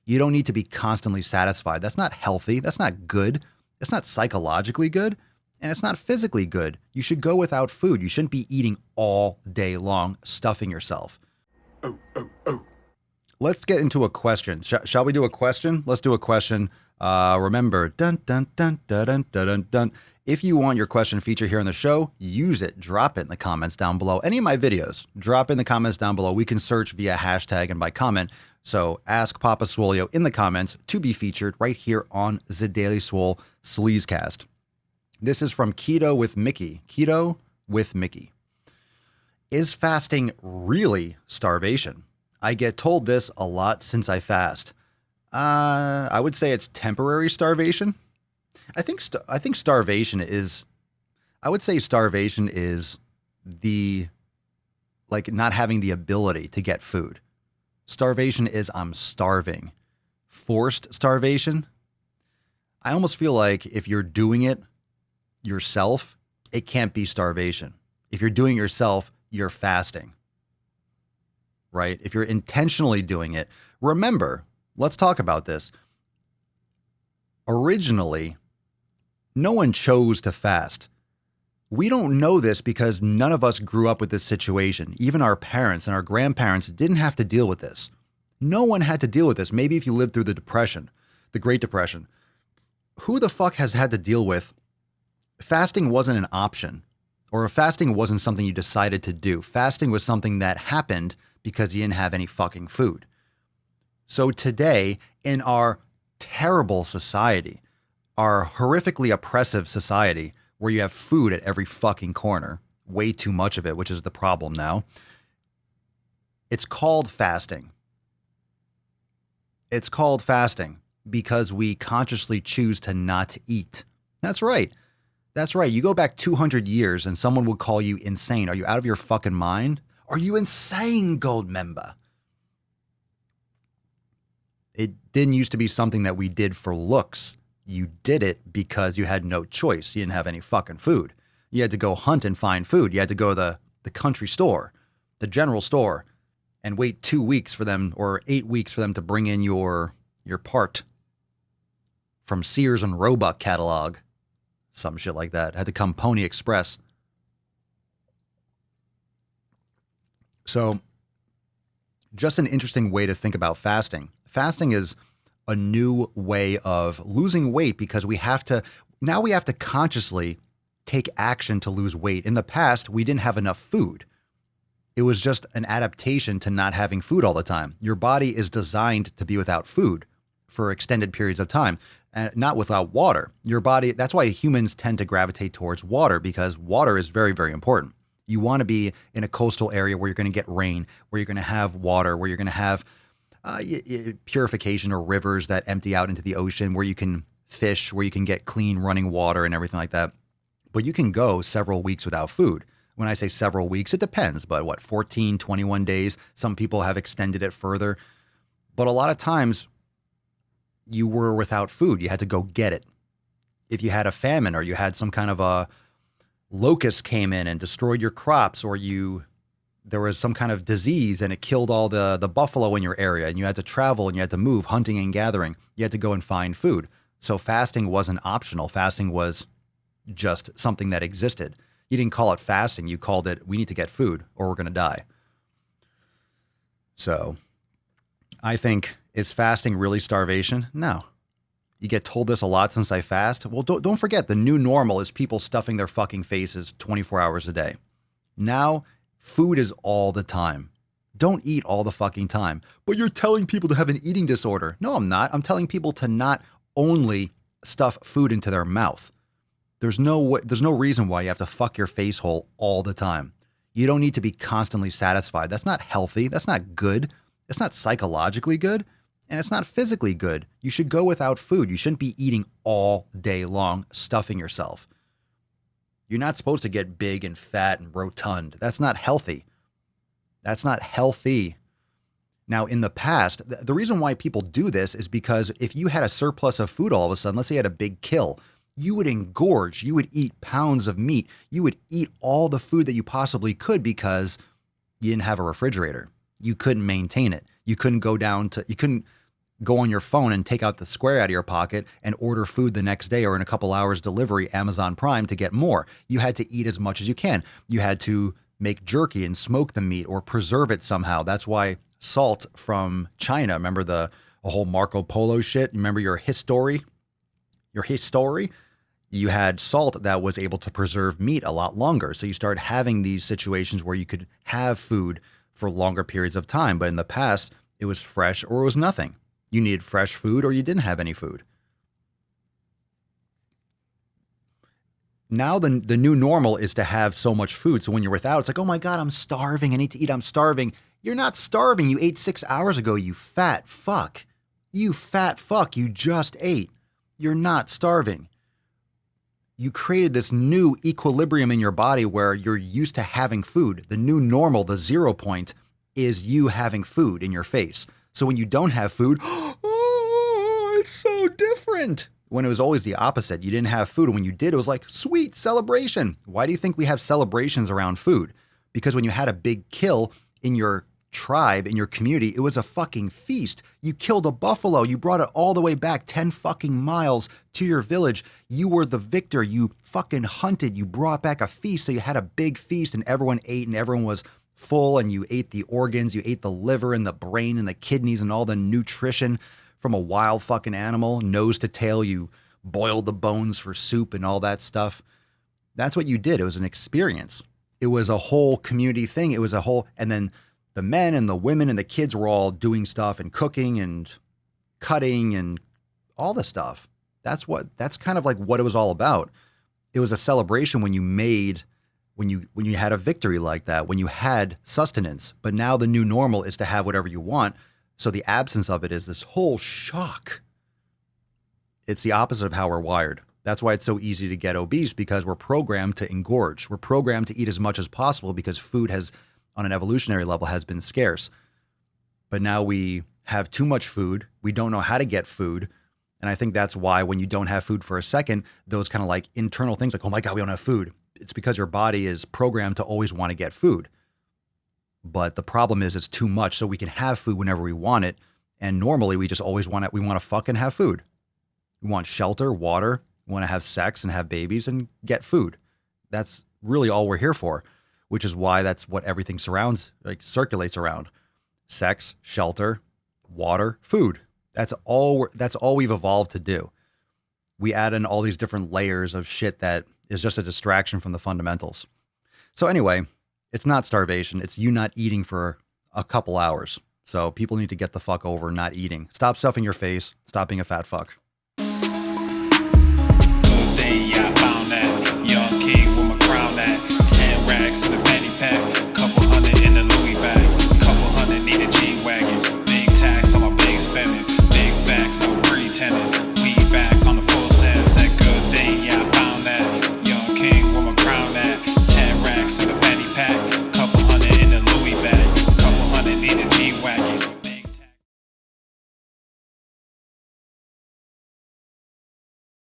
You don't need to be constantly satisfied. That's not healthy. That's not good. It's not psychologically good. And it's not physically good. You should go without food. You shouldn't be eating all day long, stuffing yourself. Let's get into a question. Shall we do a question? Let's do a question. Remember, dun dun dun dun dun dun dun dun. If you want your question featured here on the show, use it. Drop it in the comments down below. Any of my videos, drop in the comments down below. We can search via hashtag and by comment. So ask Papa Swolio in the comments to be featured right here on the Daily Swole Sleazecast. This is from Keto with Mickey. Keto with Mickey. Is fasting really starvation? I get told this a lot since I fast. I would say it's temporary starvation. I think starvation is, I would say starvation is the, like, not having the ability to get food. Starvation is I'm starving. Forced starvation, I almost feel like if you're doing it yourself, it can't be starvation. If you're doing it yourself, you're fasting, right? If you're intentionally doing it, remember, let's talk about this. Originally, no one chose to fast. We don't know this because none of us grew up with this situation. Even our parents and our grandparents didn't have to deal with this. No one had to deal with this. Maybe if you lived through the Depression, the Great Depression. Who the fuck has had to deal with fasting wasn't an option, or fasting wasn't something you decided to do. Fasting was something that happened because you didn't have any fucking food. So today, in our terrible society, our horrifically oppressive society, where you have food at every fucking corner, way too much of it, which is the problem now, it's called fasting. It's called fasting because we consciously choose to not eat. That's right. That's right. You go back 200 years and someone would call you insane. Are you out of your fucking mind? Are you insane, gold member? It didn't used to be something that we did for looks. You did it because you had no choice. You didn't have any fucking food. You had to go hunt and find food. You had to go to the country store, the general store, and wait 2 weeks for them, or 8 weeks for them to bring in your part from Sears and Roebuck catalog. Some shit like that. Had to come Pony Express. So, just an interesting way to think about fasting. Fasting is a new way of losing weight because we have to consciously take action to lose weight. In the past, we didn't have enough food. It was just an adaptation to not having food all the time. Your body is designed to be without food for extended periods of time, and not without water. Your body, that's why humans tend to gravitate towards water, because water is very, very important. You want to be in a coastal area where you're going to get rain, where you're going to have water, where you're going to have purification, or rivers that empty out into the ocean, where you can fish, where you can get clean running water and everything like that. But you can go several weeks without food. When I say several weeks, it depends, but 14, 21 days. Some people have extended it further. But a lot of times you were without food. You had to go get it. If you had a famine, or you had some kind of a locust came in and destroyed your crops, or there was some kind of disease and it killed all the buffalo in your area, and you had to travel and you had to move, hunting and gathering. You had to go and find food. So fasting wasn't optional. Fasting was just something that existed. You didn't call it fasting. You called it, we need to get food or we're going to die. So I think, is fasting really starvation? No. You get told this a lot since I fast. Well, don't forget, the new normal is people stuffing their fucking faces 24 hours a day. Now, food is all the time. Don't eat all the fucking time. But you're telling people to have an eating disorder. No, I'm not. I'm telling people to not only stuff food into their mouth. There's no reason why you have to fuck your face hole all the time. You don't need to be constantly satisfied. That's not healthy. That's not good. It's not psychologically good. And it's not physically good. You should go without food. You shouldn't be eating all day long, stuffing yourself. You're not supposed to get big and fat and rotund. That's not healthy. That's not healthy. Now, in the past, the reason why people do this is because if you had a surplus of food all of a sudden, let's say you had a big kill, you would engorge. You would eat pounds of meat. You would eat all the food that you possibly could because you didn't have a refrigerator. You couldn't maintain it. You couldn't go on your phone and take out the square out of your pocket and order food the next day or in a couple hours delivery, Amazon Prime, to get more. You had to eat as much as you can. You had to make jerky and smoke the meat or preserve it somehow. That's why salt from China, remember the whole Marco Polo shit? Remember your history? You had salt that was able to preserve meat a lot longer. So you started having these situations where you could have food for longer periods of time. But in the past, it was fresh or it was nothing. You needed fresh food or you didn't have any food. Now the new normal is to have so much food. So when you're without, it's like, oh my God, I'm starving. I need to eat. I'm starving. You're not starving. You ate 6 hours ago, you fat fuck. You fat fuck. You just ate. You're not starving. You created this new equilibrium in your body where you're used to having food. The new normal, the 0 point, is you having food in your face. So when you don't have food, oh, it's so different. When it was always the opposite. You didn't have food. And when you did, it was like, sweet celebration. Why do you think we have celebrations around food? Because when you had a big kill in your tribe, in your community, it was a fucking feast. You killed a buffalo. You brought it all the way back 10 fucking miles to your village. You were the victor. You fucking hunted. You brought back a feast. So you had a big feast and everyone ate and everyone was full and you ate the organs. You ate the liver and the brain and the kidneys and all the nutrition from a wild fucking animal, nose to tail. You boiled the bones for soup and all that stuff. That's what you did. It was an experience. It was a whole community thing. It was a whole, and then the men and the women and the kids were all doing stuff and cooking and cutting and all the stuff. That's kind of like what it was all about. It was a celebration when you had a victory like that, when you had sustenance. But now the new normal is to have whatever you want. So the absence of it is this whole shock. It's the opposite of how we're wired. That's why it's so easy to get obese, because we're programmed to engorge. We're programmed to eat as much as possible because food has, on an evolutionary level, has been scarce. But now we have too much food. We don't know how to get food. And I think that's why when you don't have food for a second, those kind of like internal things like, oh my God, we don't have food. It's because your body is programmed to always want to get food. But the problem is it's too much, so we can have food whenever we want it. And normally we just always want it. We want to fucking have food. We want shelter, water. We want to have sex and have babies and get food. That's really all we're here for, which is why that's what everything circulates around. Sex, shelter, water, food. That's all we've evolved to do. We add in all these different layers of shit that is just a distraction from the fundamentals. So anyway, it's not starvation. It's you not eating for a couple hours. So people need to get the fuck over not eating. Stop stuffing your face. Stop being a fat fuck. Good thing, yeah, I found that. Young king with my crown at 10 racks in the